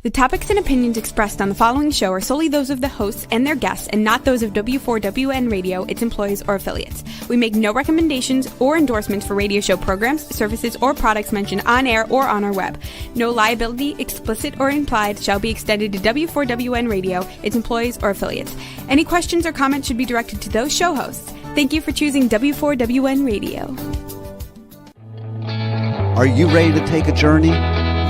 The topics and opinions expressed on the following show are solely those of the hosts and their guests and not those of W4WN Radio, its employees, or affiliates. We make no recommendations or endorsements for radio show programs, services, or products mentioned on air or on our web. No liability, explicit or implied, shall be extended to W4WN Radio, its employees, or affiliates. Any questions or comments should be directed to those show hosts. Thank you for choosing W4WN Radio. Are you ready to take a journey?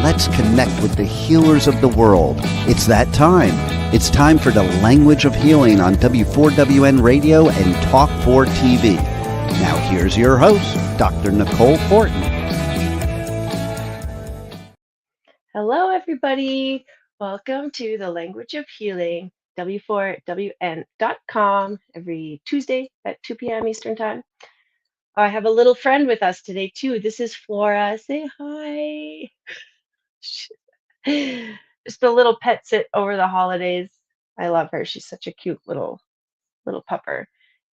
Let's connect with the healers of the world. It's that time. It's time for the Language of Healing on W4WN Radio and Talk 4 TV. Now here's your host, Dr. Nicole Fortin. Hello, everybody. Welcome to the Language of Healing, W4WN.com, every Tuesday at 2 p.m. Eastern Time. I have a little friend with us today, too. This is Flora. Say hi. Just a little pet sit over the holidays. I love her. She's such a cute little pupper,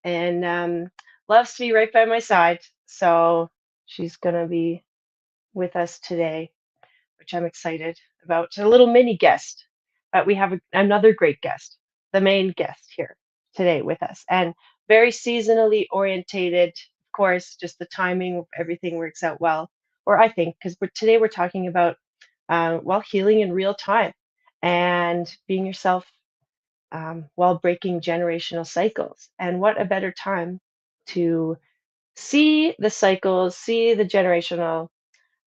and loves to be right by my side. So she's gonna be with us today, which I'm excited about. A little mini guest, but we have another great guest, the main guest here today with us, and very seasonally orientated. Of course, just the timing of everything works out well, or I think, because today we're talking about healing in real time and being yourself while breaking generational cycles. And what a better time to see the cycles, see the generational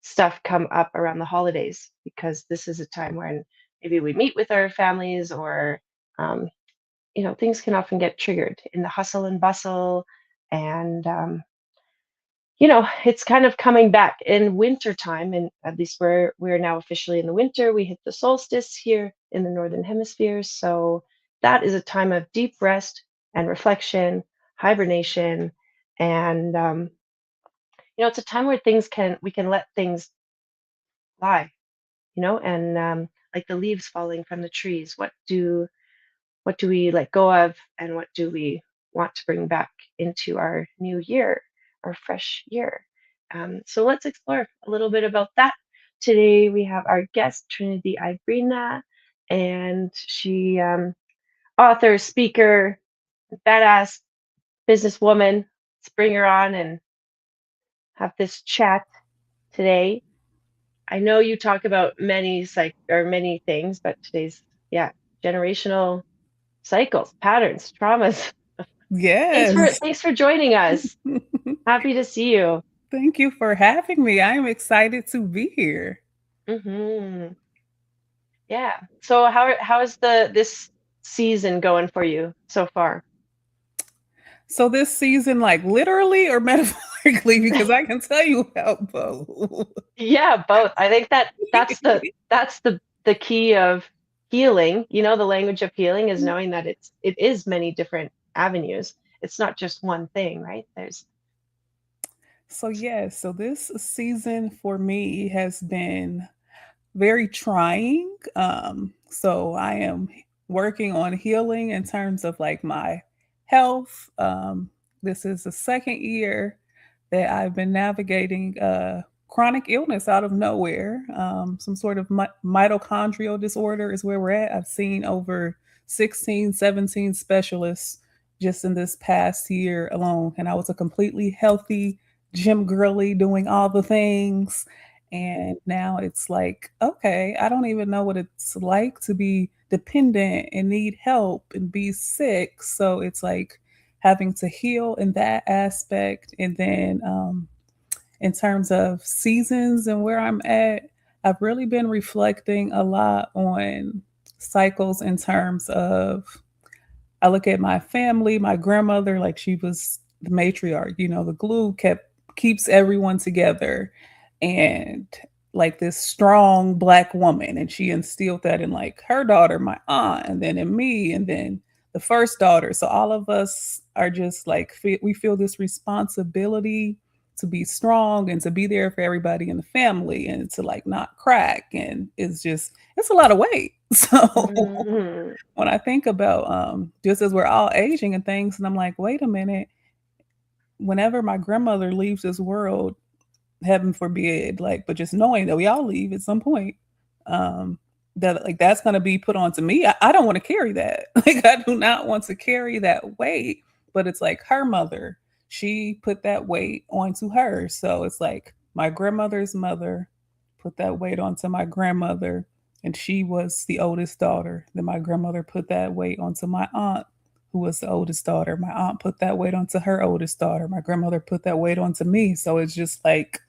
stuff come up around the holidays, because this is a time when maybe we meet with our families, or things can often get triggered in the hustle and bustle, and it's kind of coming back in winter time, and at least we're now officially in the winter. We hit the solstice here in the Northern Hemisphere, so that is a time of deep rest and reflection, hibernation, and it's a time where we can let things lie, and like the leaves falling from the trees. What do we let go of, and what do we want to bring back into our new year, our fresh year? So let's explore a little bit about that. Today we have our guest, Trinity Ibrena, and she, author, speaker, badass businesswoman. Let's bring her on and have this chat today. I know you talk about many things, but today's generational cycles, patterns, traumas. Yes. Thanks for joining us. Happy to see you. Thank you for having me. I am excited to be here. Mm-hmm. Yeah. So how is this season going for you so far? So this season, like literally or metaphorically, because I can tell you about both. Yeah, both. I think that's the key of healing. The language of healing is knowing that it is many different avenues. It's not just one thing, right? So this season for me has been very trying. So I am working on healing in terms of like my health. This is the second year that I've been navigating chronic illness out of nowhere. Some sort of mitochondrial disorder is where we're at. I've seen over 16, 17 specialists just in this past year alone. And I was a completely healthy gym girly doing all the things. And now it's like, okay, I don't even know what it's like to be dependent and need help and be sick. So it's like having to heal in that aspect. And then in terms of seasons and where I'm at, I've really been reflecting a lot on cycles in terms of, I look at my family, my grandmother, like she was the matriarch, the glue keeps everyone together, and like this strong Black woman, and she instilled that in like her daughter, my aunt, and then in me, and then the first daughter. So all of us are just like, we feel this responsibility to be strong and to be there for everybody in the family and to like not crack. And it's a lot of weight. So when I think about just as we're all aging and things, and I'm like, wait a minute, whenever my grandmother leaves this world, heaven forbid, but just knowing that we all leave at some point, that like that's going to be put onto me. I don't want to carry that. Like I do not want to carry that weight. But it's like her mother, she put that weight onto her. So it's like my grandmother's mother put that weight onto my grandmother, and she was the oldest daughter. Then my grandmother put that weight onto my aunt, who was the oldest daughter. My aunt put that weight onto her oldest daughter. My grandmother put that weight onto me. So it's just like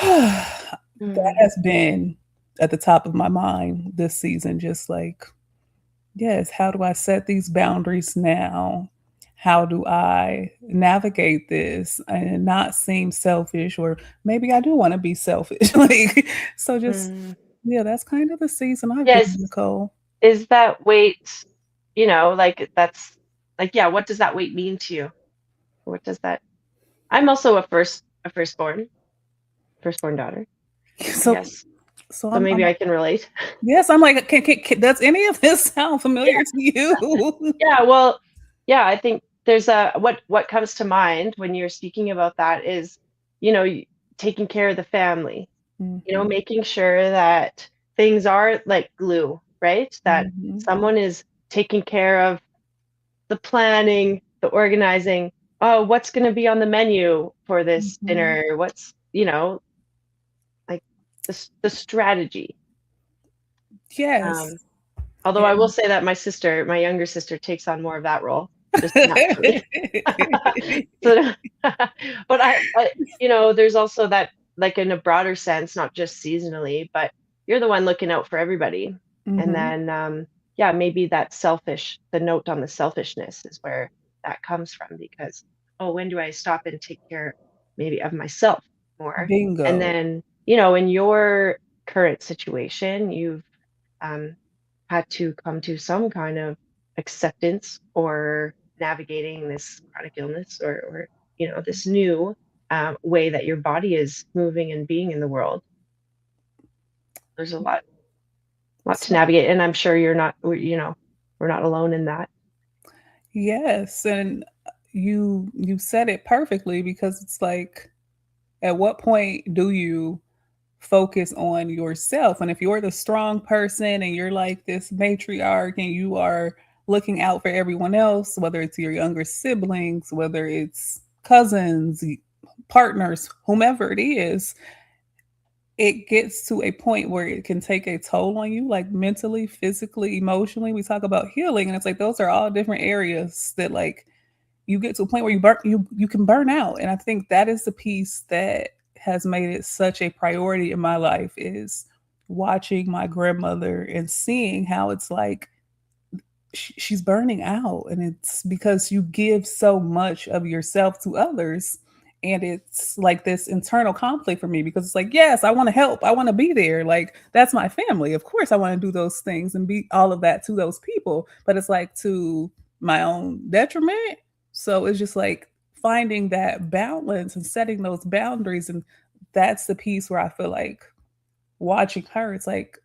that Mm. has been at the top of my mind this season. Just like, yes, how do I set these boundaries now? How do I navigate this and not seem selfish? Or maybe I do want to be selfish. Like, so just, Mm. yeah, that's kind of the season I've been Yes. in, Nicole. Is that weight, like that's like, yeah, what does that weight mean to you? What does that? I'm also a firstborn daughter, I So, guess. so So maybe I can relate. yes, I'm like, does any of this sound familiar to you? Yeah, well, yeah, I think there's a what comes to mind when you're speaking about that is, taking care of the family, Mhm, making sure that things are like glue, right? That mhm, someone is taking care of the planning, the organizing. Oh, what's going to be on the menu for this mhm. dinner? What's, like the strategy. Yes. Um, Although I will And say that my younger sister takes on more of that role just naturally. So, but there's also that, like in a broader sense, not just seasonally, but you're the one looking out for everybody. And Mhm. then, yeah, maybe the note on the selfishness is where that comes from because, oh, when do I stop and take care maybe of myself more? And Bingo. then, in your current situation, you've um, had to come to some kind of acceptance or navigating this chronic illness or this new way that your body is moving and being in the world. There's a lot to So navigate, and I'm sure we're not alone in that. yes, and you said it perfectly because it's like, at what point do you focus on yourself? And if you're the strong person and you're like this matriarch and you are looking out for everyone else, whether it's your younger siblings, whether it's cousins, partners, whomever it is, it gets to a point where it can take a toll on you, like mentally, physically, emotionally. We talk about healing, and it's like those are all different areas that like you get to a point where you can burn out. And I think that is the piece that has made it such a priority in my life is watching my grandmother and seeing how it's like she's burning out, and it's because you give so much of yourself to others. And it's like this internal conflict for me because it's like, yes, I want to help, I want to be there, like that's my family, of course I want to do those things and be all of that to those people, but it's like to my own detriment. So it's just like finding that balance and setting those boundaries. And that's the piece where I feel like watching her, it's like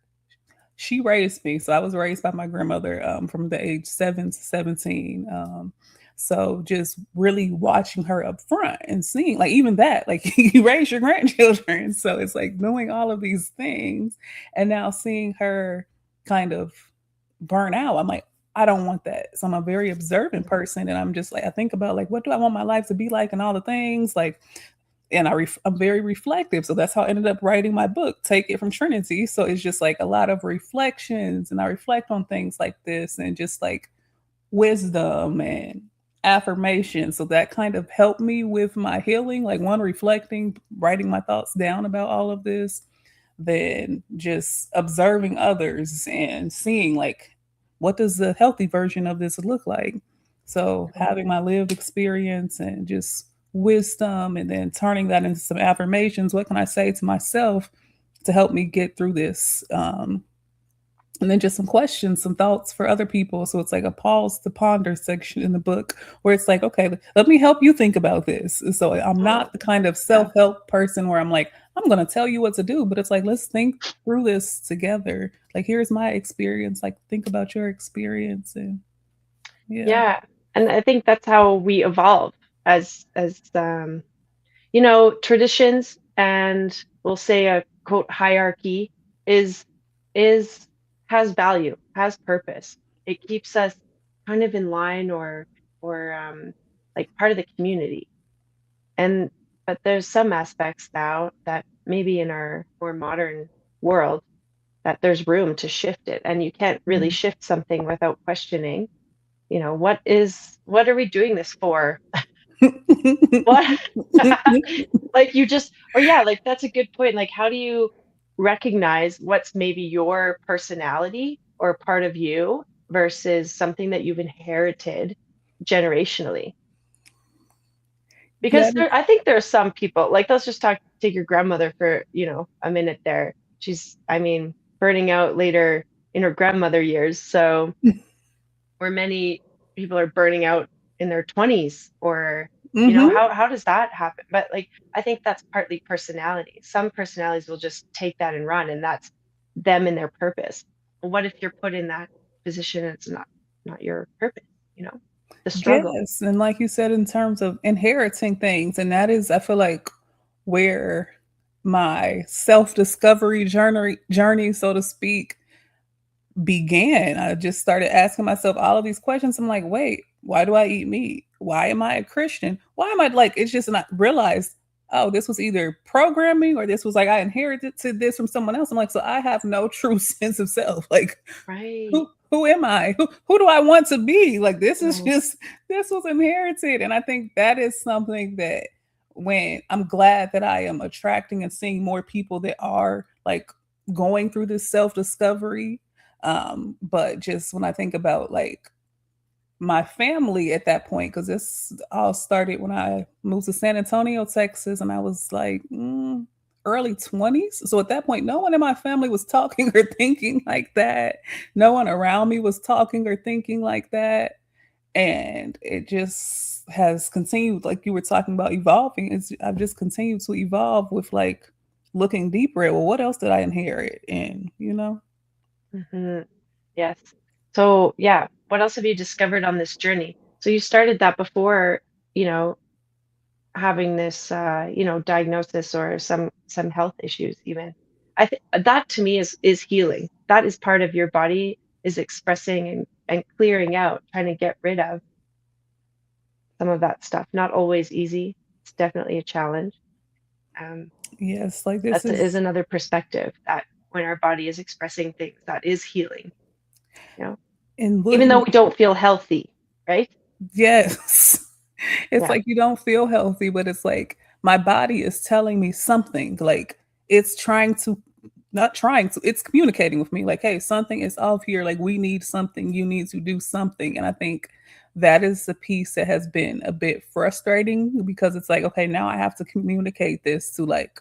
she raised me. So I was raised by my grandmother from the age 7 to 17. So just really watching her up front and seeing, like, even that, like, you raise your grandchildren. So it's like doing all of these things and now seeing her kind of burn out. I'm like, I don't want that. So I'm a very observant person. And I'm just like, I think about, like, what do I want my life to be like and all the things. Like, and I'm very reflective. So that's how I ended up writing my book, Take It from Trinity. So it's just like a lot of reflections, and I reflect on things like this and just like wisdom and affirmation. So that kind of helped me with my healing, like one, reflecting, writing my thoughts down about all of this, then just observing others and seeing like what does the healthy version of this look like. So having my lived experience and just wisdom, and then turning that into some affirmations. What can I say to myself to help me get through this? And then just some questions, some thoughts for other people. So it's like a pause to ponder section in the book where it's like, okay, let me help you think about this. So I'm Oh, not the kind of yeah. self-help person where I'm like, I'm going to tell you what to do, but it's like, let's think through this together. Like, here's my experience. Like, think about your experience. And yeah. Yeah. And I think that's how we evolve as traditions, and we'll say a quote hierarchy is is has value, has purpose. It keeps us kind of in line or like part of the community. And but there's some aspects now that maybe in our more modern world that there's room to shift it, and you can't really Mhm. shift something without questioning, what are we doing this for? What? Like you just, or yeah, like that's a good point. Like, how do you recognize what's maybe your personality or part of you versus something that you've inherited generationally? Because That is, I think there are some people, like let's just take your grandmother for, a minute there. She's, I mean, burning out later in her grandmother years. So where many people are burning out in their 20s or mhm. how does that happen? But like I think that's partly personality. Some personalities will just take that and run, and that's them and their purpose. What if you're put in that position and it's not your purpose, you know the struggle. Yes, and like you said, in terms of inheriting things, and that is, I feel like, where my self-discovery journey, so to speak, began. I just started asking myself all of these questions. I'm like, wait, why do I eat meat? Why am I a Christian? Why am I like, it's just not realized, oh, this was either programming or this was like I inherited to this from someone else. I'm like, so I have no true sense of self. Like, Right. who am I? Who do I want to be? Like this is Right. just this was inherited. And I think that is something that when I'm glad that I am attracting and seeing more people that are like going through this self-discovery. But just when I think about like my family at that point, because this all started when I moved to San Antonio, Texas, and I was like early 20s. So at that point, no one in my family was talking or thinking like that. No one around me was talking or thinking like that. And it just has continued, like you were talking about evolving. I've just continued to evolve with like looking deeper at, well, what else did I inherit? And, Hmm. Yes. So yeah, what else have you discovered on this journey? So you started that before, you know, having this diagnosis or some health issues even. I think that to me is healing. That is part of your body is expressing and clearing out, trying to get rid of some of that stuff. Not always easy. It's definitely a challenge. Um, yes, like this is is, another perspective that when our body is expressing things, that is healing, you know, and even though looking, we don't feel healthy, right? yes. It's Yeah. like you don't feel healthy, but it's like my body is telling me something. Like it's trying to, not trying to, it's communicating with me like, hey, something is off here. Like we need something. You need to do something. And I think that is the piece that has been a bit frustrating because it's like, okay, now I have to communicate this to like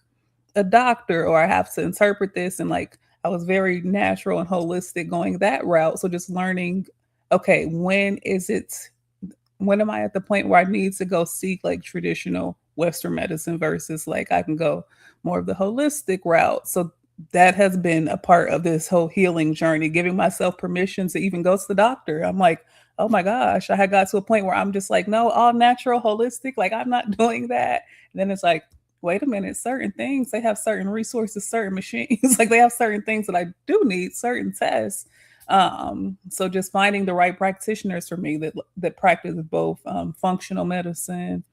a doctor or I have to interpret this. And like I was very natural and holistic going that route. So just learning, okay, when am I at the point where I need to go seek like traditional Western medicine versus like I can go more of the holistic route? So that has been a part of this whole healing journey, giving myself permission to even go to the doctor. I'm like, oh my gosh, I had got to a point where I'm just like, no, all natural, holistic, like I'm not doing that. And then it's like, wait a minute, certain things, they have certain resources, certain machines, like they have certain things that I do need, certain tests. So just finding the right practitioners for me that practice both functional medicine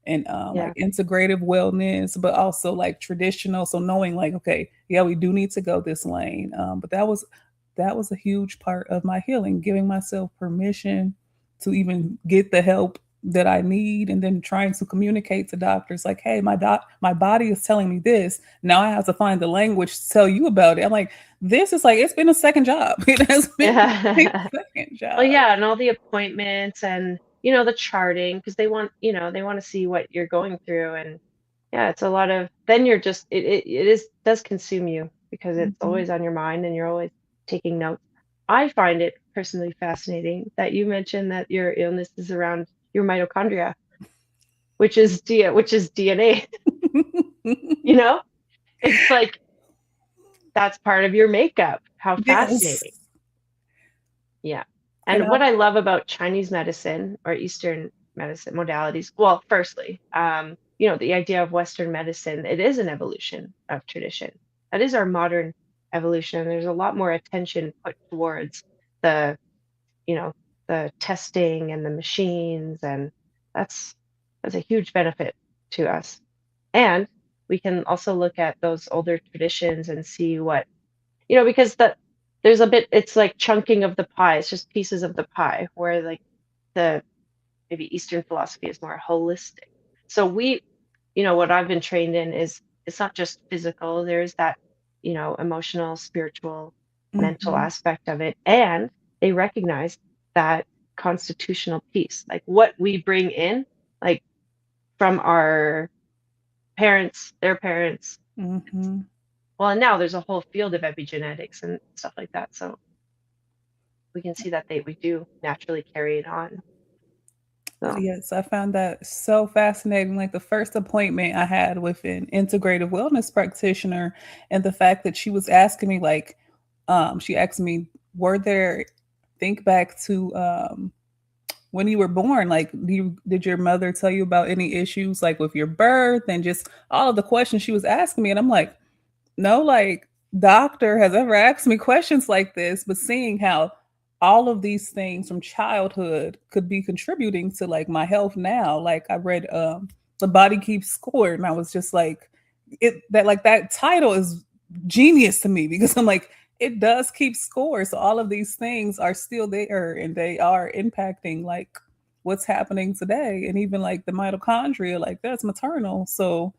and Yeah. like integrative wellness, but also like traditional. So knowing like, okay, yeah, we do need to go this lane. But that was a huge part of my healing, giving myself permission to even get the help that I need, and then trying to communicate to doctors like, hey, my body is telling me this. Now I have to find the language to tell you about it. I'm like, this is like it's been a second job. It has been a Yeah. second Well, job. yeah, and all the appointments and the charting because they want to see what you're going through and yeah, it's a lot of then you're just it is does consume you because it's Mhm. always on your mind and you're always taking notes. I find it personally fascinating that you mentioned that your illness is around your mitochondria, which is DNA, you know? It's like that's part of your makeup. How Yes. fascinating. Yeah. And And what I love about Chinese medicine or Eastern medicine modalities, well, firstly, the idea of Western medicine, it is an evolution of tradition. That is our modern. evolution. There's a lot more attention put towards the, you know, the testing and the machines, and that's that's a huge benefit to us. And we can also look at those older traditions and see what, because there's a bit, it's like chunking of the pie. It's just pieces of the pie, where like the maybe Eastern philosophy is more holistic. So what I've been trained in is it's not just physical. There's that, emotional, spiritual, mental Mhm. aspect of it. And they recognize that constitutional piece, like what we bring in, like from our parents, their parents. Mhm. Well, and now there's a whole field of epigenetics and stuff like that. So we can see that we do naturally carry it on. So, Yes, I found that so fascinating. Like the first appointment I had with an integrative wellness practitioner, and the fact that she was asking me, like, she asked me, were there, think back to when you were born, like, did your mother tell you about any issues like with your birth and just all of the questions she was asking me? And I'm like, no, like, doctor has ever asked me questions like this, but seeing how all of these things from childhood could be contributing to like my health now. Like I read The Body Keeps Score, and I was just like, that title is genius to me, because I'm like, it does keep score. So all of these things are still there, and they are impacting like what's happening today. And even like the mitochondria, like that's maternal. So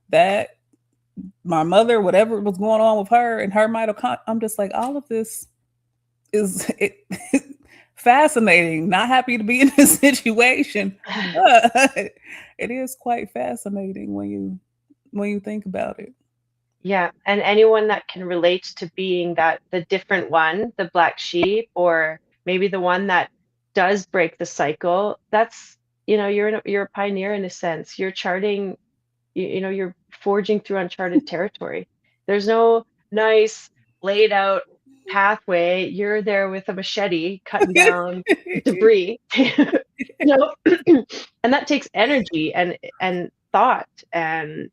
that my mother, whatever was going on with her and her mitochondria, I'm just like, all of this is it, fascinating. Not happy to be in this situation, but it is quite fascinating when you think about it. yeah, and anyone that can relate to being that the different one, the black sheep, or maybe the one that does break the cycle, that's, you're a pioneer in a sense. You're charting, you're forging through uncharted territory. There's no nice laid out pathway. You're there with a machete cutting down debris. You know, and that takes energy and thought and,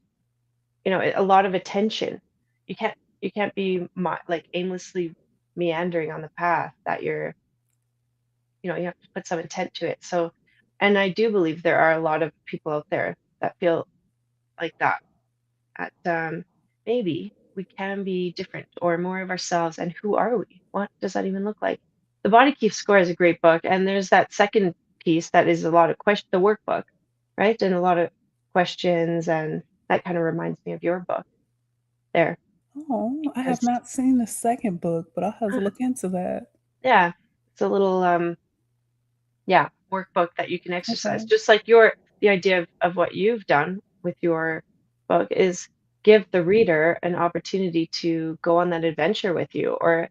a lot of attention. You can't be like aimlessly meandering on the path that you have to put some intent to it. So, and I do believe there are a lot of people out there that feel like that, at maybe we can be different or more of ourselves. And who are we? What does that even look like? The Body Keeps Score is a great book, and there's that second piece that is a lot of the workbook, right? And a lot of questions, and that kind of reminds me of your book there, Oh, I have because not seen the second book, but I'll have to look into that. yeah, it's a little yeah, workbook that you can exercise. Okay. Just like the idea of what you've done with your book is give the reader an opportunity to go on that adventure with you, or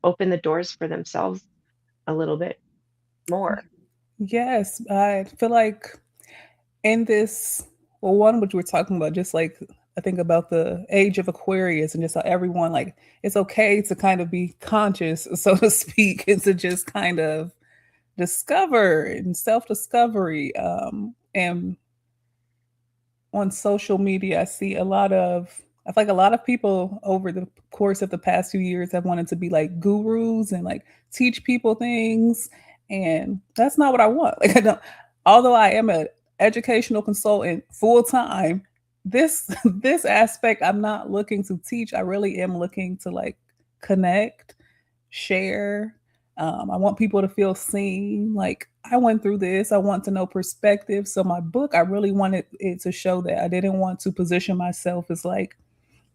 open the doors for themselves a little bit more. Yes, I feel like in this, well, one which we're talking about, just like I think about the age of Aquarius and just how everyone, like, it's okay to kind of be conscious, so to speak, and to just kind of discover and self-discovery. And on social media, I feel like a lot of people over the course of the past few years have wanted to be like gurus and like teach people things. And that's not what I want. Like I don't, although I am an educational consultant full time, this aspect I'm not looking to teach. I really am looking to like connect, share. I want people to feel seen. Like I went through this. I want to know perspective. So my book, I really wanted it to show that I didn't want to position myself as like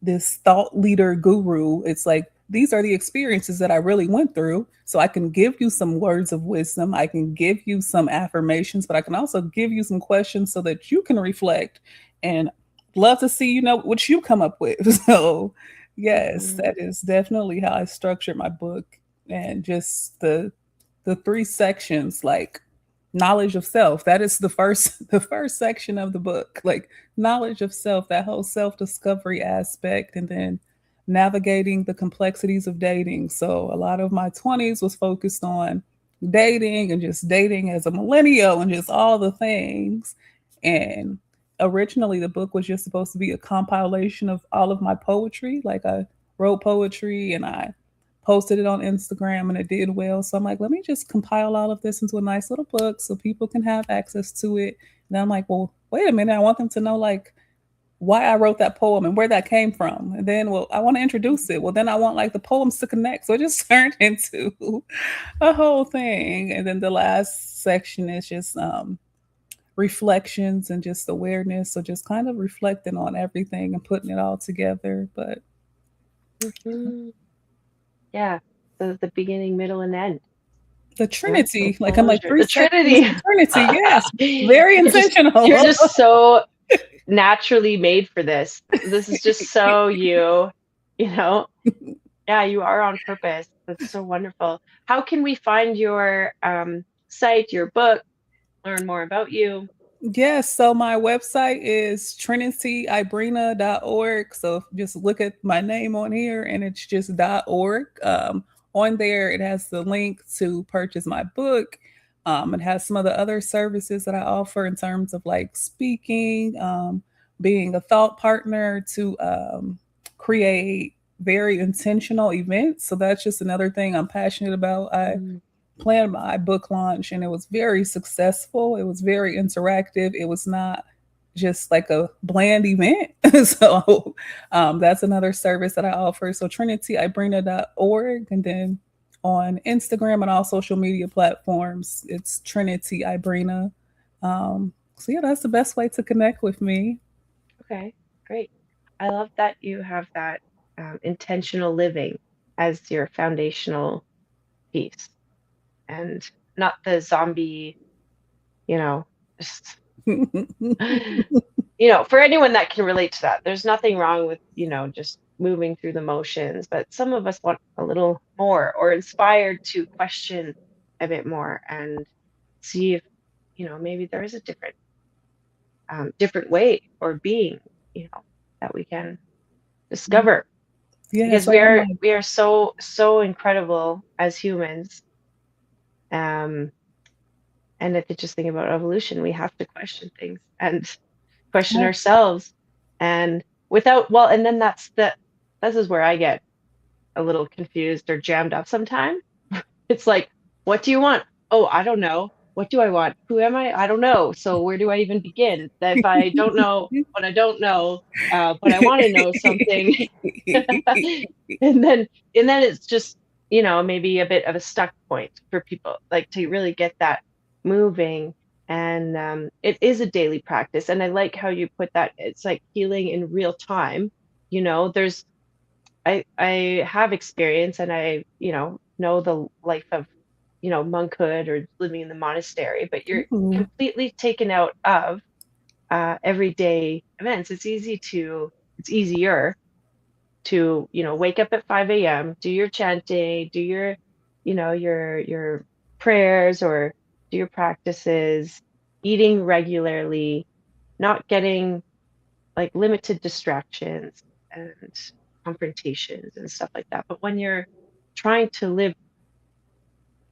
this thought leader guru. It's like these are the experiences that I really went through. So I can give you some words of wisdom. I can give you some affirmations, but I can also give you some questions so that you can reflect and love to see, what you come up with. So yes, Mhm. that is definitely how I structured my book, and just the three sections, like knowledge of self. That is the first the first section of the book. Like knowledge of self, that whole self-discovery aspect, and then navigating the complexities of dating. So a lot of my 20s was focused on dating and just dating as a millennial and just all the things. And originally the book was just supposed to be a compilation of all of my poetry. Like I wrote poetry and I posted it on Instagram and it did well. So I'm like, let me just compile all of this into a nice little book so people can have access to it. And I'm like, well, wait a minute. I want them to know like why I wrote that poem and where that came from. And then, well, I want to introduce it. Well, then I want like the poems to connect. So it just turned into a whole thing. And then the last section is just reflections and just awareness. So just kind of reflecting on everything and putting it all together. But yeah, the beginning, middle, and end. the Trinity, like I'm like the Trinity, the Trinity, yes, very intentional. You're just so naturally made for this. This is just so you know. Yeah, you are on purpose. That's so wonderful. How can we find your site, your book, learn more about you? Yes, so my website is trinityibrena.org. So just look at my name on here and it's just .org. On there, it has the link to purchase my book. It has some of the other services that I offer in terms of like speaking, being a thought partner to create very intentional events. So that's just another thing I'm passionate about. I planned my book launch and it was very successful. It was very interactive. It was not just like a bland event. So that's another service that I offer. So trinityibrena.org. And then on Instagram and all social media platforms, it's Trinity Ibrena. So yeah, that's the best way to connect with me. Okay, great. I love that you have that intentional living as your foundational piece and not the zombie, just, for anyone that can relate to that, there's nothing wrong with, just moving through the motions, but some of us want a little more or inspired to question a bit more and see if, maybe there is a different way or being, that we can discover. Yeah, Because so we are so incredible as humans. And if you just think about evolution, we have to question things and question ourselves. And and then this is where I get a little confused or jammed up sometimes. It's like, what do you want? Oh, I don't know. What do I want? Who am I? I don't know. So where do I even begin? If I don't know what I don't know, but I want to know something. and then it's just, maybe a bit of a stuck point for people, like to really get that moving. And it is a daily practice. And I like how you put that. It's like healing in real time. I have experience and I, know the life of, monkhood or living in the monastery, but you're completely taken out of everyday events. It's easier to, wake up at 5 a.m., do your chanting, do your, your prayers or do your practices, eating regularly, not getting like limited distractions and confrontations and stuff like that. But when you're trying to live,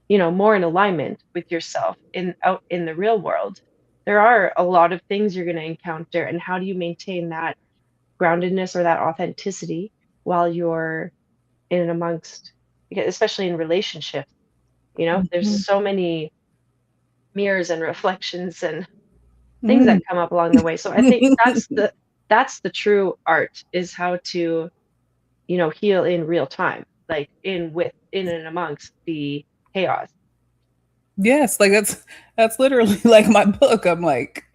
more in alignment with yourself out in the real world, there are a lot of things you're going to encounter. And how do you maintain that groundedness or that authenticity while you're in and amongst, especially in relationships? There's so many mirrors and reflections and things that come up along the way. So I think that's the true art, is how to, heal in real time, like in and amongst the chaos. Yes, like that's literally like my book. I'm like,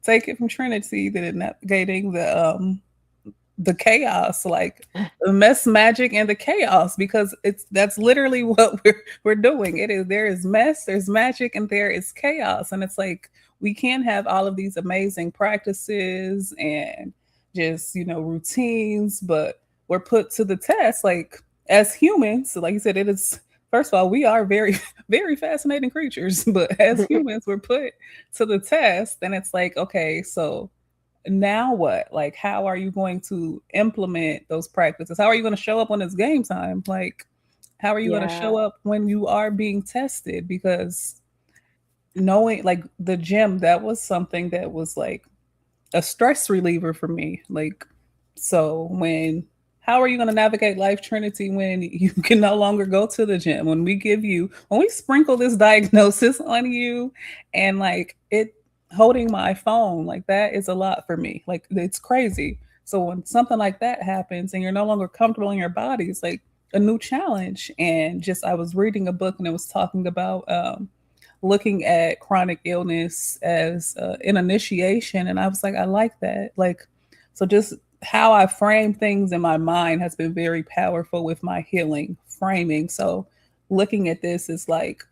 take it from Trinity, then navigating the chaos, like the mess, magic, and the chaos, because that's literally what we're doing. There is mess, there's magic, and there is chaos. And it's like we can have all of these amazing practices and just, routines, but we're put to the test, like as humans. So like you said, it is, first of all, we are very, very fascinating creatures, but as humans, we're put to the test. And it's like, okay, so now what? Like, how are you going to implement those practices? How are you going to show up when it's game time? Like, how are you going to show up when you are being tested? Because knowing, like, the gym, that was something that was like a stress reliever for me. Like, so when how are you going to navigate life, Trinity, when you can no longer go to the gym? When we sprinkle this diagnosis on you, and like it holding my phone, like that is a lot for me. Like it's crazy. So when something like that happens and you're no longer comfortable in your body, it's like a new challenge. And just I was reading a book and it was talking about looking at chronic illness as an initiation, and I was like, I like that. Like, so just how I frame things in my mind has been very powerful with my healing framing. So looking at this is like,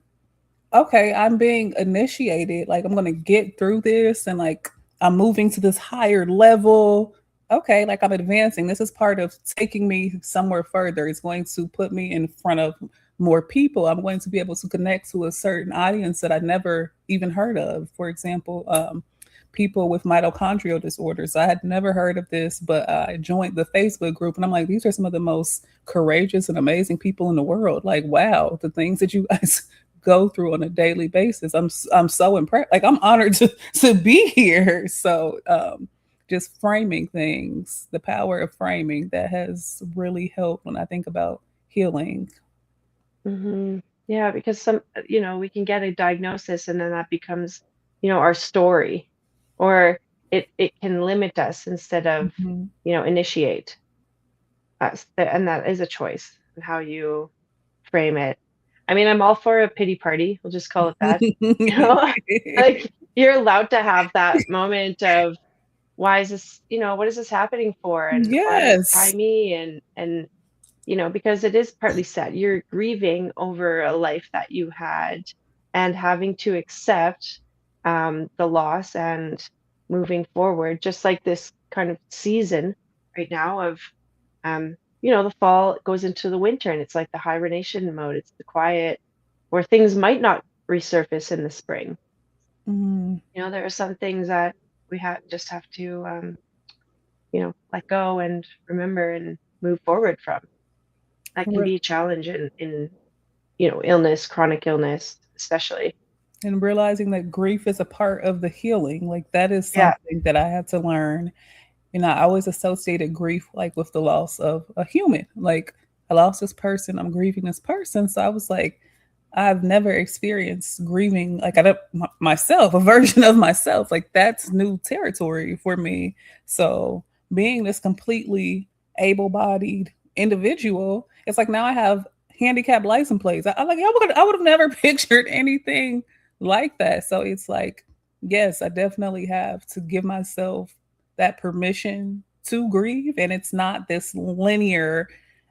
okay, I'm being initiated. Like I'm gonna get through this, and like I'm moving to this higher level. Okay, like I'm advancing. This is part of taking me somewhere further. It's going to put me in front of more people. I'm going to be able to connect to a certain audience that I never even heard of. For example, people with mitochondrial disorders. I had never heard of this, but I joined the Facebook group, and I'm like, these are some of the most courageous and amazing people in the world. Like, wow, the things that you guys go through on a daily basis. I'm so impressed. Like I'm honored to be here. So just framing things, the power of framing that has really helped when I think about healing. Yeah, because we can get a diagnosis and then that becomes, our story, or it can limit us instead of, Mhm. initiate us. And that is a choice in how you frame it. I mean, I'm all for a pity party. We'll just call it that. You know, like you're allowed to have that moment of why is this, what is this happening for? And why Yes. me? And because it is partly sad. You're grieving over a life that you had and having to accept the loss and moving forward, just like this kind of season right now of, the fall goes into the winter and it's like the hibernation mode. It's the quiet where things might not resurface in the spring. Mm, There are some things that we have to, let go and remember and move forward from. That can re- be a challenge in illness, chronic illness, especially. and realizing that grief is a part of the healing, like that is Yeah. something that I had to learn. I always associated grief like with the loss of a human. Like I lost this person, I'm grieving this person. So I was like, I've never experienced grieving like I don't myself, a version of myself. Like that's new territory for me. So being this completely able-bodied individual, it's like now I have handicap license plates. I would have never pictured anything like that. So it's like, yes, I definitely have to give myself that permission to grieve, and it's not this linear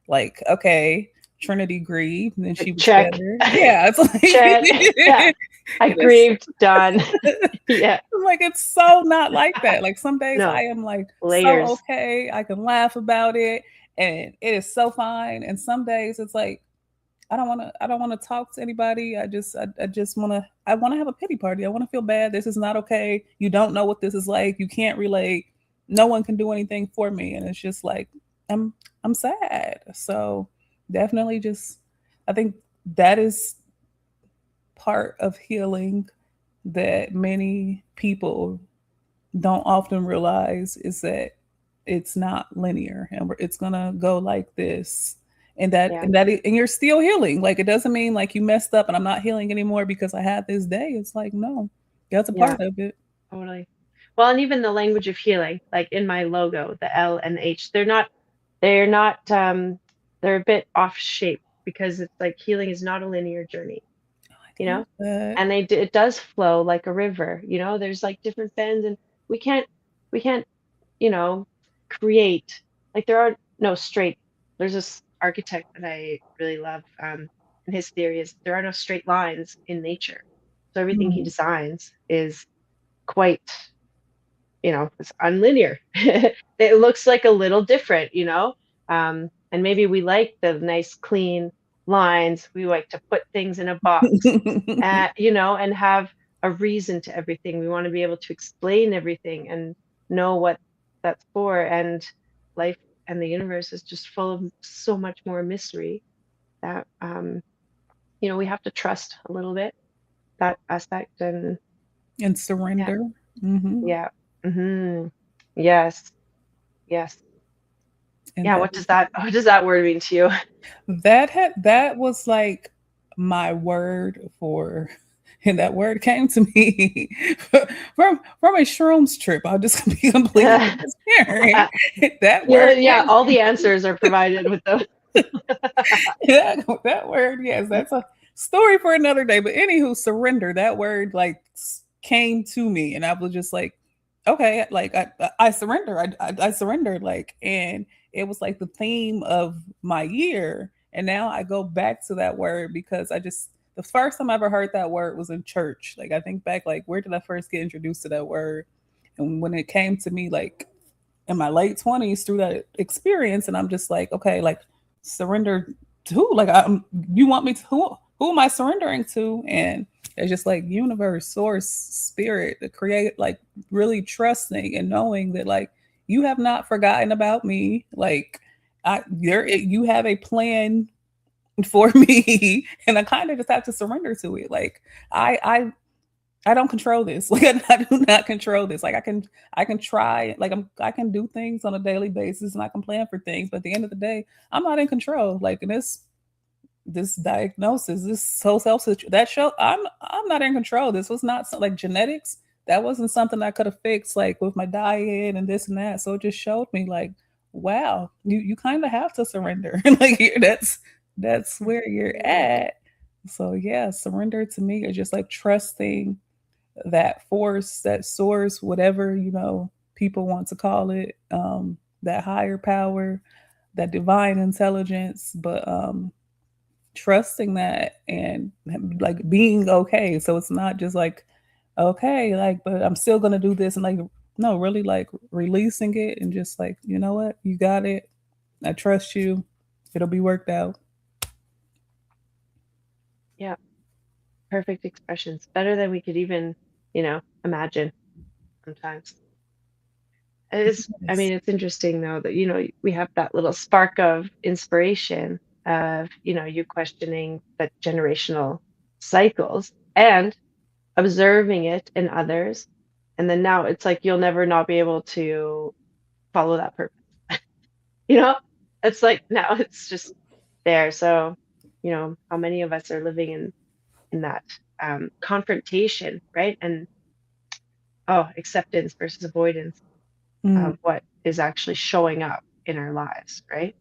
like, okay, Trinity grieved and then she was Check. better. Yeah, it's like Check. Yeah. I it's grieved. Done. Yeah. like it's so not like that. Like some days I No. am like so Layers. okay, I can laugh about it and it is so fine. And some days it's like I don't want to talk to anybody. I just want to have a pity party. I want to feel bad. This is not okay. You don't know what this is like. You can't relate. No one can do anything for me, and it's just like I'm I'm sad. So definitely just I think that is part of healing that many people don't often realize is that it's not linear and it's gonna go like this and that Yeah. and that and you're still healing. Like it doesn't mean like you messed up and I'm not healing anymore because I had this day. It's like no, that's a Yeah. part of it. Totally. Well, and even the language of healing, like in my logo, the L and the H, they're not, they're a bit off shape because it's like healing is not a linear journey, you I love know? that. And it does flow like a river, there's like different bends, and we can't you know create, like there are no straight. There's this architect that I really love, and his theory is there are no straight lines in nature, so everything he Mm. designs is quite, it's unlinear. It looks like a little different, and maybe we like the nice clean lines. We like to put things in a box, and have a reason to everything. We want to be able to explain everything and know what that's for. And life and the universe is just full of so much more mystery that, we have to trust a little bit that aspect. And And yeah, surrender. Hmm. yeah, hmm yes, yes, And Yeah, what does that word mean to you? that was like my word for, and that word came to me from a shrooms trip. I'll just be completely Yeah, transparent. That yeah, word yeah. All the answers are provided with those. that word, yes, that's a story for another day. But anywho, surrender. That word like came to me, and I was just like, okay, like I surrender. I surrendered, like, and it was like the theme of my year. And now I go back to that word because the first time I ever heard that word was in church. Like I think back, like where did I first get introduced to that word? And when it came to me, like in my late 20s through that experience, and I'm just like, okay, like surrender to who? Like you want me to who am I surrendering to? And it's just like universe, source, spirit, to create, like really trusting and knowing that like you have not forgotten about me. Like you have a plan for me, and I kind of just have to surrender to it. Like I don't control this. Like I do not control this. Like I can try. Like I can do things on a daily basis, and I can plan for things. But at the end of the day, I'm not in control. Like in this diagnosis, this whole self that show, I'm not in control. This was not like genetics. That wasn't something I could have fixed, like with my diet and this and that. So it just showed me, like, wow, you kind of have to surrender. Like that's where you're at. So yeah, surrender to me is just like trusting that force, that source, whatever, people want to call it, that higher power, that divine intelligence, but trusting that and like being okay. So it's not just like, okay, like, but I'm still gonna do this, and like, no, really like releasing it and just like, you know what, you got it. I trust you. It'll be worked out. Yeah, perfect expressions. Better than we could even, imagine sometimes. I Yes. mean, it's interesting though that, we have that little spark of inspiration of, you questioning the generational cycles and observing it in others. And then now it's like you'll never not be able to follow that purpose. You know, it's like now it's just there. So, how many of us are living in that confrontation, right? And acceptance versus avoidance Mm. of what is actually showing up in our lives, right?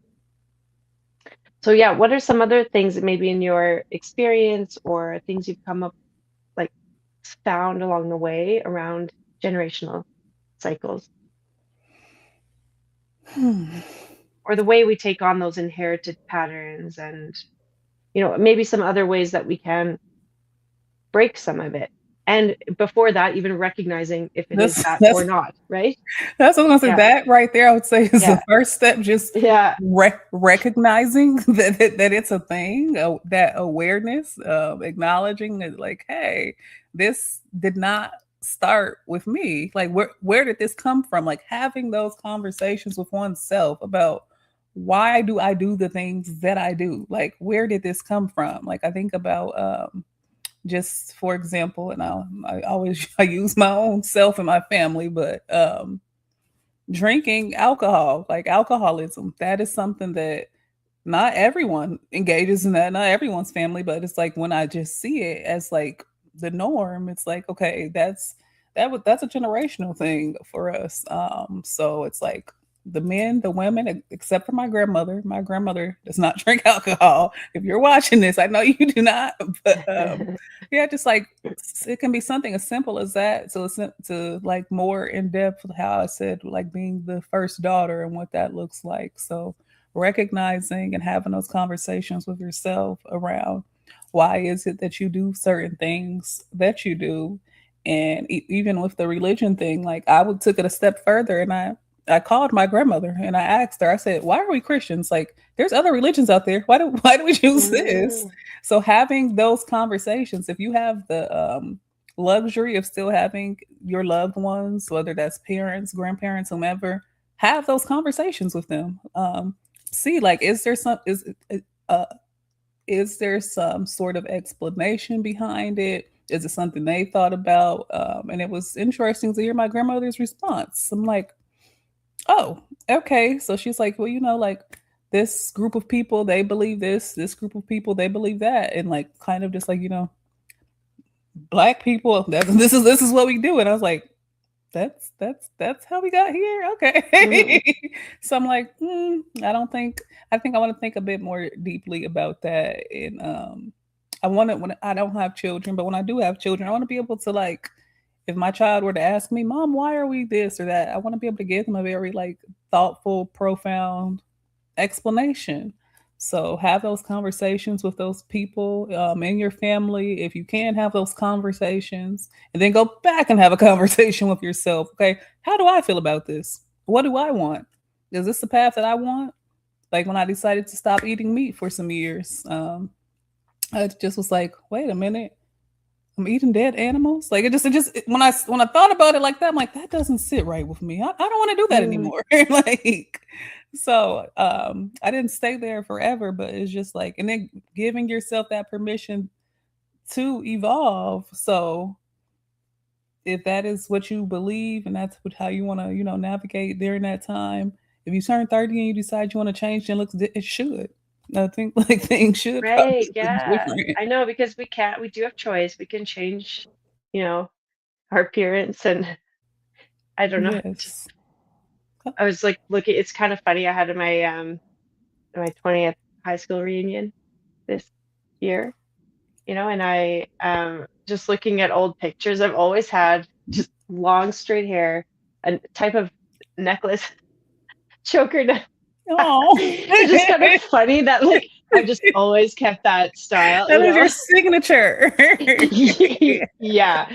So yeah, what are some other things that maybe in your experience or things you've come up like found along the way around generational cycles Hmm. or the way we take on those inherited patterns and maybe some other ways that we can break some of it. And before that, even recognizing if it is That's that or that's not, right? That's what I'm gonna say. Yeah. That right there, I would say, is the Yeah. first step. Just Yeah. recognizing that it's a thing, that awareness, acknowledging that, like, hey, this did not start with me. Like, where did this come from? Like, having those conversations with oneself about why do I do the things that I do? Like, where did this come from? Like, I think about just for example, and I always I use my own self and my family, but drinking alcohol, like alcoholism, that is something that not everyone engages in, that not everyone's family, but it's like when I just see it as like the norm, it's like, okay, that's a generational thing for us. So it's like the men, the women, except for my grandmother. My grandmother does not drink alcohol. If you're watching this, I know you do not, but yeah, just like it can be something as simple as that. So it's to like more in depth, how I said, like being the first daughter and what that looks like. So recognizing and having those conversations with yourself around why is it that you do certain things that you do. And even with the religion thing, like I would took it a step further, and I called my grandmother and I asked her, I said, why are we Christians? Like there's other religions out there. Why do we choose this? Mm. So having those conversations, if you have the luxury of still having your loved ones, whether that's parents, grandparents, whomever, have those conversations with them. See, like, uh, is there some sort of explanation behind it? Is it something they thought about? And it was interesting to hear my grandmother's response. I'm like, oh, okay. So she's like, well, like this group of people, they believe this group of people, they believe that. And like kind of just like, black people, this is what we do. And I was like, that's how we got here. Mhm. Okay. So I'm like, I think I want to think a bit more deeply about that. And I want to, when I don't have children, but when I do have children, I want to be able to like, if my child were to ask me, Mom, why are we this or that? I want to be able to give them a very like thoughtful, profound explanation. So have those conversations with those people in your family if you can have those conversations, and then go back and have a conversation with yourself. Okay, how do I feel about this? What do I want? Is this the path that I want? Like when I decided to stop eating meat for some years, I just was like, wait a minute, I'm eating dead animals. Like when I thought about it like that, I'm like, that doesn't sit right with me. I don't want to do that Mm. anymore. Like, so I didn't stay there forever, but it's just like, and then giving yourself that permission to evolve. So if that is what you believe and that's how you want to, navigate during that time, if you turn 30 and you decide you want to change, then it should. I think like things should probably Right, look yeah. different. I know because we do have choice. We can change, you know, our appearance and I don't know. Just Yes. I was like looking, it's kind of funny. I had my 20th high school reunion this year, and I just looking at old pictures, I've always had just long straight hair, a type of necklace, choker Oh. It's just kind of funny that like I've just always kept that style, That is your signature. Yeah.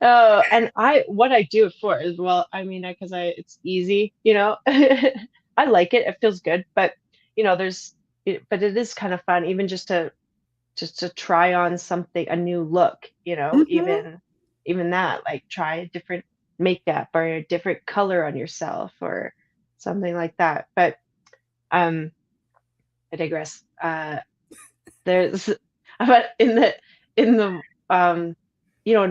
And what I do it for is, well, I mean, because it's easy, I like it. It feels good, but but it is kind of fun, even just to try on something, a new look, Mhm. even that, like try a different makeup or a different color on yourself or something like that. But um, I digress. There's but in the in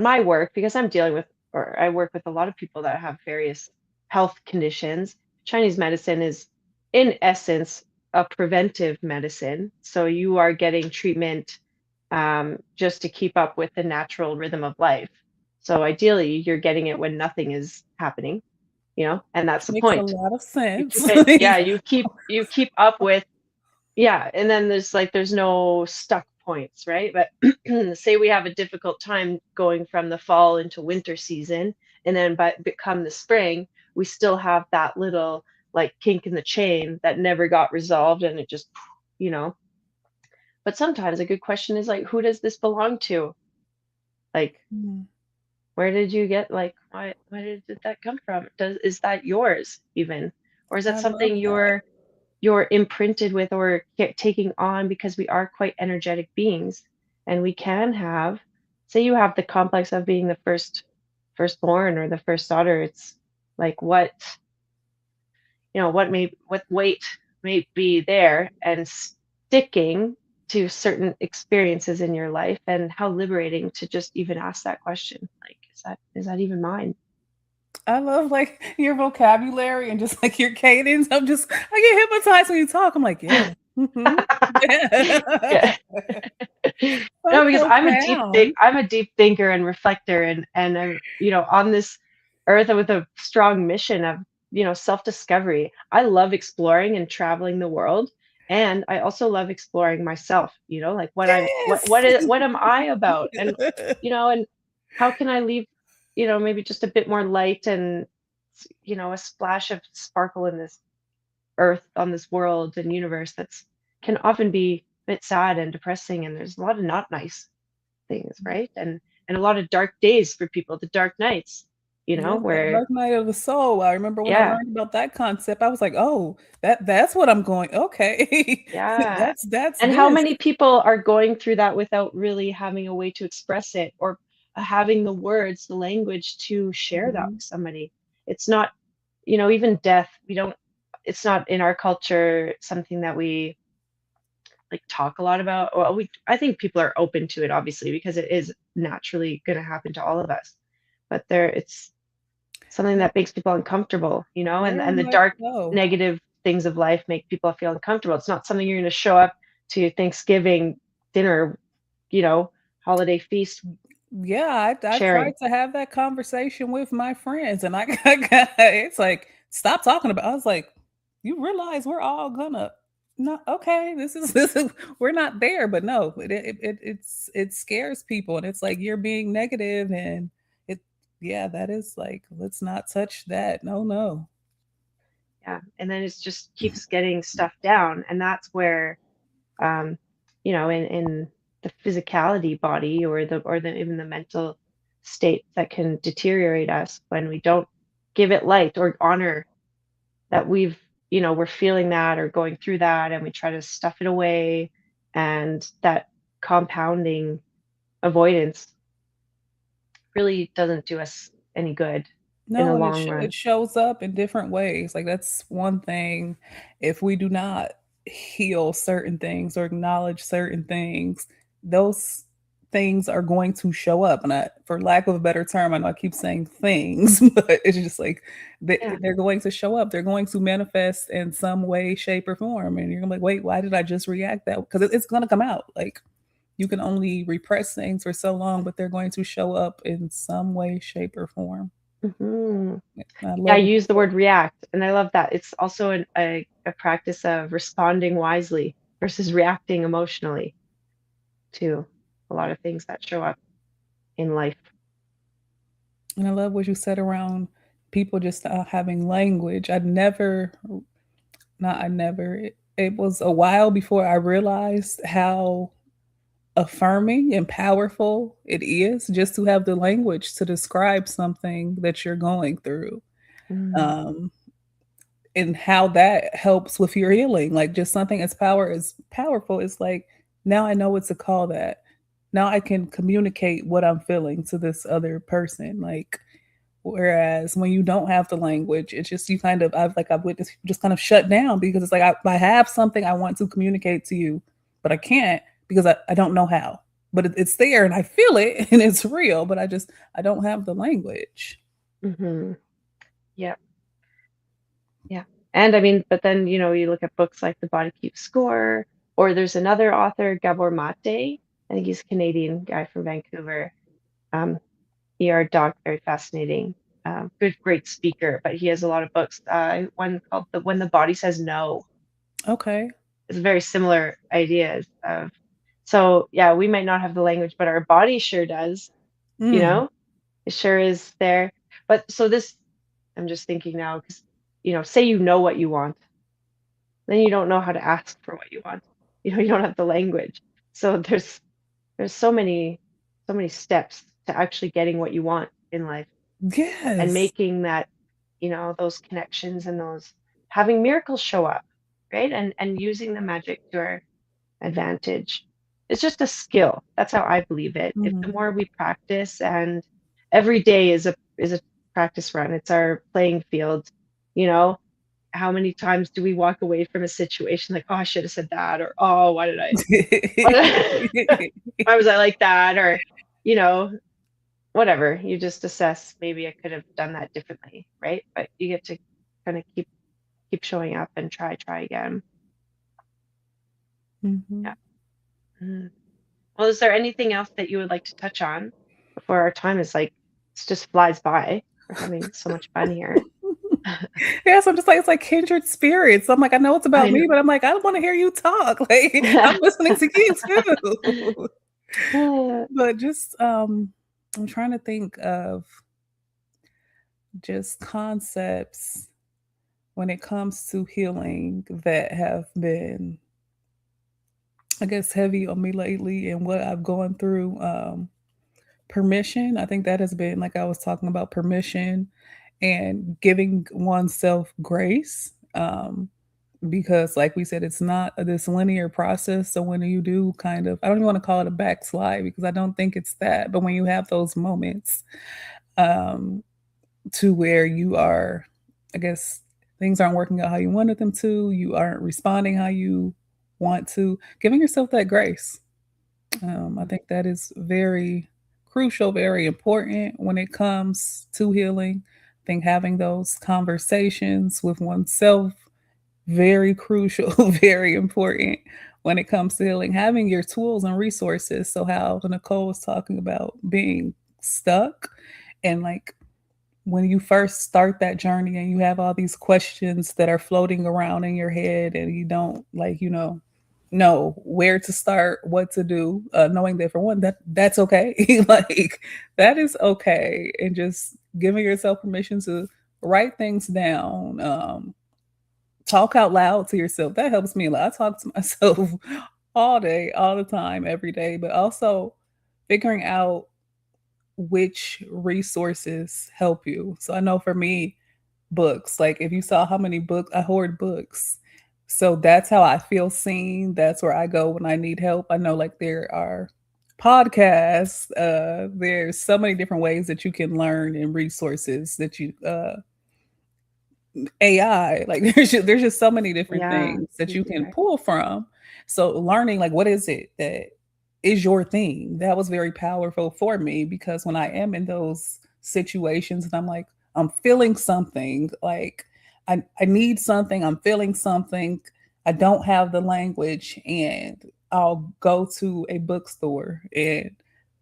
my work, because I'm dealing with, or I work with a lot of people that have various health conditions. Chinese medicine is in essence a preventive medicine, so you are getting treatment just to keep up with the natural rhythm of life. So ideally you're getting it when nothing is happening, and that's the Makes a point. lot of You sense. keep it, yeah, you keep up with, yeah, and then there's no stuck points, right? But say we have a difficult time going from the fall into winter season, and then but become the spring, we still have that little like kink in the chain that never got resolved, and it just, you know. But sometimes a good question is like, who does this belong to? Like, Mm, where did you get, like, why did that come from? Is that yours even, or is that I love something that. you're imprinted with or get taking on, because we are quite energetic beings, and we can have, say you have the complex of being the firstborn or the first daughter. It's like what weight may be there and sticking to certain experiences in your life, and how liberating to just even ask that question, like, is that even mine? I love like your vocabulary and just like your cadence. I get hypnotized when you talk. I'm like, yeah. Mhm. Yeah. Yeah. So No, because profound. I'm a deep thinker and reflector, and I'm, on this earth with a strong mission of, self-discovery. I love exploring and traveling the world, and I also love exploring myself, like Yes. what am I about? And how can I leave, maybe just a bit more light and, a splash of sparkle in this earth, on this world and universe that's can often be a bit sad and depressing, and there's a lot of not nice things, right? And a lot of dark days for people, the dark nights, Yes, that where, dark night of the soul. I remember when I yeah, learned about that concept, I was like, "Oh, that's what I'm going. Okay, yeah. that's And how this." many people are going through that without really having a way to express it, or having the words, the language to share that Mhm. with somebody? It's not, even death, we don't, it's not in our culture something that we like talk a lot about. Well, I think people are open to it, obviously, because it is naturally going to happen to all of us. But there, it's, something that makes people uncomfortable, you know, Very and the much dark so. negative things of life make people feel uncomfortable. It's not something you're going to show up to Thanksgiving dinner, you know, holiday feast Yeah, I've sharing. tried to have that conversation with my friends, and I got it's like, "Stop talking about." I was like, "You realize we're all gonna." No, okay, this is we're not there, but no, it scares people, and it's like you're being negative, and it yeah, that is like, let's not touch that. No, no. Yeah. And then it just keeps getting stuffed down. And that's where, um, you know, in the physicality body or the even the mental state that can deteriorate us when we don't give it light or honor that we're feeling that or going through that, and we try to stuff it away, and that compounding avoidance really doesn't do us any good in the No, and long it run. shows up in different ways. Like, that's one thing. If we do not heal certain things or acknowledge certain things, those things are going to show up. And for lack of a better term, I know I keep saying things, but it's just like Yeah. they're going to show up. They're going to manifest in some way, shape, or form. And you're gonna be like, wait, why did I just react that? Because it's going to come out. Like, you can only repress things for so long, but they're going to show up in some way, shape, or form. Hmm. I Yeah, I love what you use the said. word react, and I love that. It's also a practice of responding wisely versus reacting emotionally to a lot of things that show up in life. And I love what you said around people just having language. I'd never, not I never, it was a while before I realized how affirming and powerful it is just to have the language to describe something that you're going through. Mm, Um, and how that helps with your healing. Like, just something as powerful. It's like, now I know what to call that. Now I can communicate what I'm feeling to this other person. Like, whereas when you don't have the language, it's just you kind of I've witnessed just kind of shut down because it's like I have something I want to communicate to you, but I can't because I don't know how. But it's there and I feel it and it's real, but I don't have the language. hmm. Yeah, yeah. And I mean, but then, you look at books like The Body Keeps Score, or there's another author, Gabor Mate. I think he's a Canadian guy from Vancouver. Um, ER doc, very fascinating. Good, great speaker, but he has a lot of books. One called When the Body Says No. Okay. It's very similar ideas of, so yeah, we might not have the language, but our body sure does, you Mm. know? It sure is there. But so this, I'm just thinking now, because, say you know what you want, then you don't know how to ask for what you want. You don't have the language. So there's so many steps to actually getting what you want in life, and Yes. making that, those connections and those having miracles show up, right? And using the magic to our advantage. It's just a skill. That's how I believe it. If the Mhm. more we practice, and every day is a practice run. It's our playing field. You know, how many times do we walk away from a situation like, oh, I should have said that, or oh, why did why was I like that, or you know, whatever. You just assess, maybe I could have done that differently, right? But you get to kind of keep showing up and try again. Yeah. Mhm. Mhm. Well, is there anything else that you would like to touch on before our time is like, it just flies by? We're having so much fun here. Yes, I'm just like, it's like kindred spirits. I'm like, I know it's about I me, know. but I'm like, I want to hear you talk. Like, I'm listening to you too. But just I'm trying to think of just concepts when it comes to healing that have been, I guess, heavy on me lately and what I've gone through. Permission. I think that has been, like I was talking about, permission and giving oneself grace. Because, like we said, it's not this linear process. So when you do kind of, I don't even want to call it a backslide because I don't think it's that, but when you have those moments, um, to where you are, I guess, things aren't working out how you wanted them to, you aren't responding how you want to, giving yourself that grace. I think that is very crucial, very important when it comes to healing. I think having those conversations with oneself, very crucial, very important when it comes to healing. Having your tools and resources. So how Nicole was talking about being stuck, and like when you first start that journey and you have all these questions that are floating around in your head and you don't like, know where to start, what to do, knowing that for one, that's okay. Like that is okay. And just giving yourself permission to write things down, talk out loud to yourself. That helps me a lot. I talk to myself all day, all the time, every day, but also figuring out which resources help you. So I know for me, books, like if you saw how many books I hoard books. So that's how I feel seen. That's where I go when I need help. I know like there are podcasts, there's so many different ways that you can learn and resources that you AI, like there's just so many different Yeah, things that you can right. pull from. So learning like what is it that is your thing? That was very powerful for me because when I am in those situations and I'm like, I'm feeling something, like I need something, I'm feeling something, I don't have the language, and I'll go to a bookstore and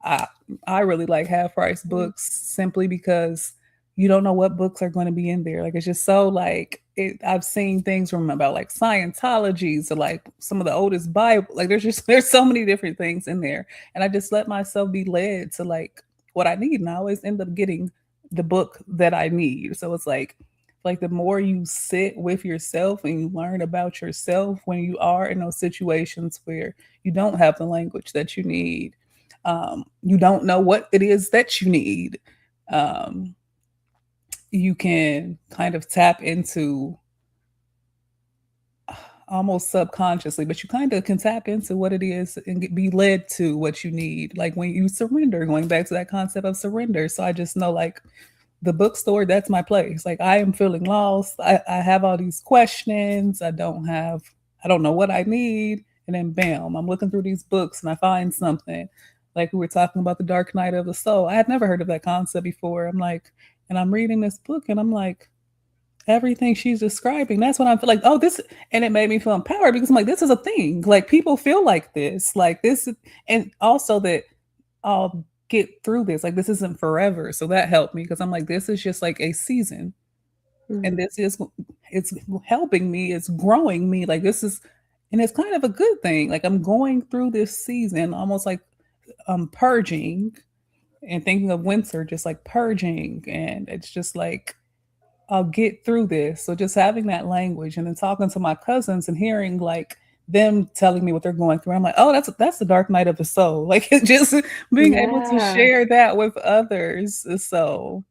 I I really like half price Mm. books simply because you don't know what books are going to be in there. Like it's just so like I've seen things from about like Scientology to like some of the oldest Bible. Like there's so many different things in there, and I just let myself be led to like what I need, and I always end up getting the book that I need. So it's like the more you sit with yourself and you learn about yourself when you are in those situations where you don't have the language that you need, you don't know what it is that you need. Um, you can kind of tap into almost subconsciously, but you kind of can tap into what it is and be led to what you need. Like when you surrender, going back to that concept of surrender. So I just know like the bookstore, that's my place. Like I am feeling lost. I have all these questions. I don't know what I need. And then bam, I'm looking through these books and I find something. Like we were talking about the dark night of the soul. I had never heard of that concept before. I'm like, and I'm reading this book and I'm like, everything she's describing, that's what I feel like, oh, this, and it made me feel empowered because I'm like, this is a thing. Like people feel like this, and also that I'll get through this. Like this isn't forever. So that helped me because I'm like, this is just like a season. And Mm. it's helping me, it's growing me. Like this is, and it's kind of a good thing. Like I'm going through this season almost like I'm purging and thinking of winter, just like purging. And it's just like, I'll get through this. So just having that language and then talking to my cousins and hearing like them telling me what they're going through. I'm like, oh, that's the dark night of the soul. Like just being able to Yeah. share that with others. So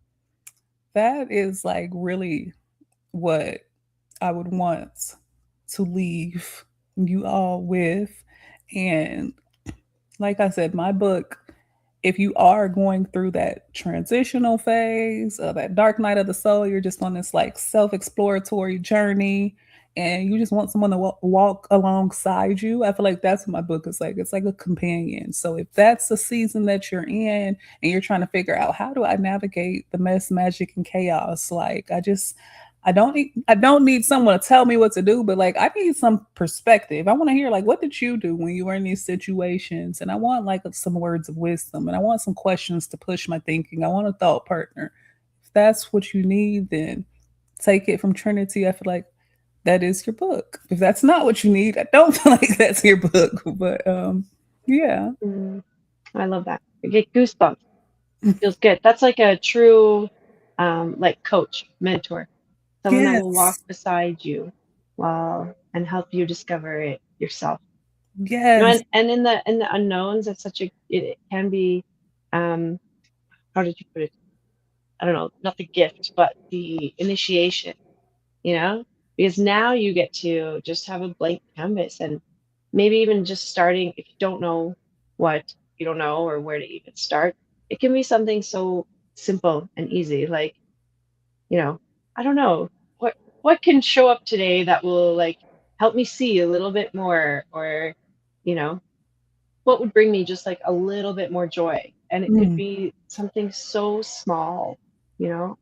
that is like really what I would want to leave you all with. And like I said, my book, if you are going through that transitional phase, that dark night of the soul, you're just on this like self exploratory journey and you just want someone to walk alongside you. I feel like that's what my book is like. It's like a companion. So if that's the season that you're in and you're trying to figure out how do I navigate the mess, magic, and chaos, like I don't need someone to tell me what to do, but like I need some perspective. I want to hear like what did you do when you were in these situations? And I want like some words of wisdom and I want some questions to push my thinking. I want a thought partner. If that's what you need, then take it from Trinity. I feel like that is your book. If that's not what you need, I don't feel like that's your book. But yeah. Mm. I love that. I get goosebumps. Feels good. That's like a true, like coach, mentor, someone that will walk Yes. beside you while and help you discover it yourself. Yes. And in the unknowns, it's such a it can be, um, how did you put it? I don't know, not the gift, but the initiation, you know, because now you get to just have a blank canvas and maybe even just starting if you don't know what you don't know or where to even start. It can be something so simple and easy, like, you know, I don't know what can show up today that will like help me see a little bit more, or, you know, what would bring me just like a little bit more joy. And it could Mm. be something so small, you know.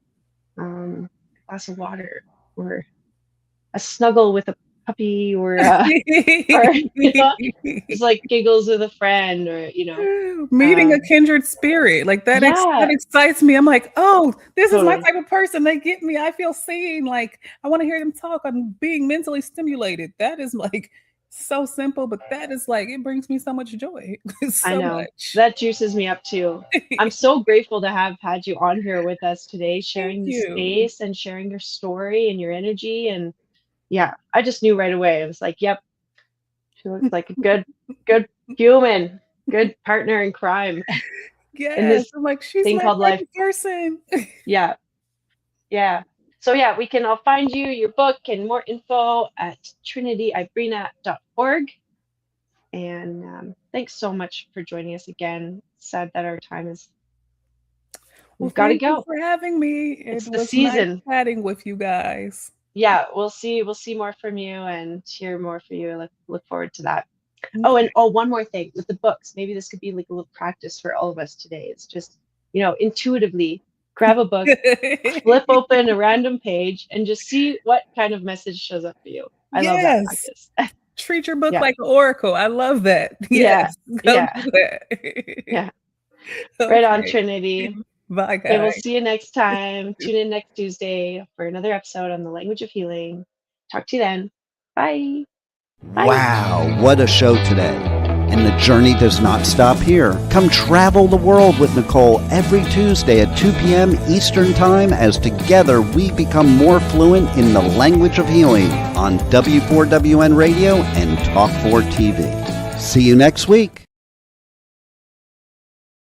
glass of water, or a snuggle with a puppy, or just like giggles with a friend, or meeting a kindred spirit, like that. That excites me. I'm like, oh, this is my type of person. They get me. I feel seen. Like, I want to hear them talk. I'm being mentally stimulated. That is like so simple, but that is like, it brings me so much joy. I know. That juices me up too. I'm so grateful to have had you on here with us today, sharing the space and sharing your story and your energy. And yeah, I just knew right away. I was like, yep, she looks like a good human, good partner in crime. Yes, I'm like, she's my called life person. Yeah. So yeah, I'll find your book and more info at trinityibrena.org. And thanks so much for joining us again. Sad that our time is. We've got to go. Thank you for having me. It's the season. Nice chatting with you guys. Yeah, we'll see more from you and hear more from you. Look forward to that. Okay. One more thing with the books. Maybe this could be like a little practice for all of us today. It's just, intuitively grab a book, flip open a random page, and just see what kind of message shows up for you. I love that practice. Treat your book like an oracle. I love that. Yes. Yeah. Right on, Trinity. Bye, guys. Okay, we'll see you next time. Tune in next Tuesday for another episode on the language of healing. Talk to you then. Bye. Wow, what a show today. And the journey does not stop here. Come travel the world with Nicole every Tuesday at 2 p.m. Eastern Time as together we become more fluent in the language of healing on W4WN Radio and Talk4 TV. See you next week.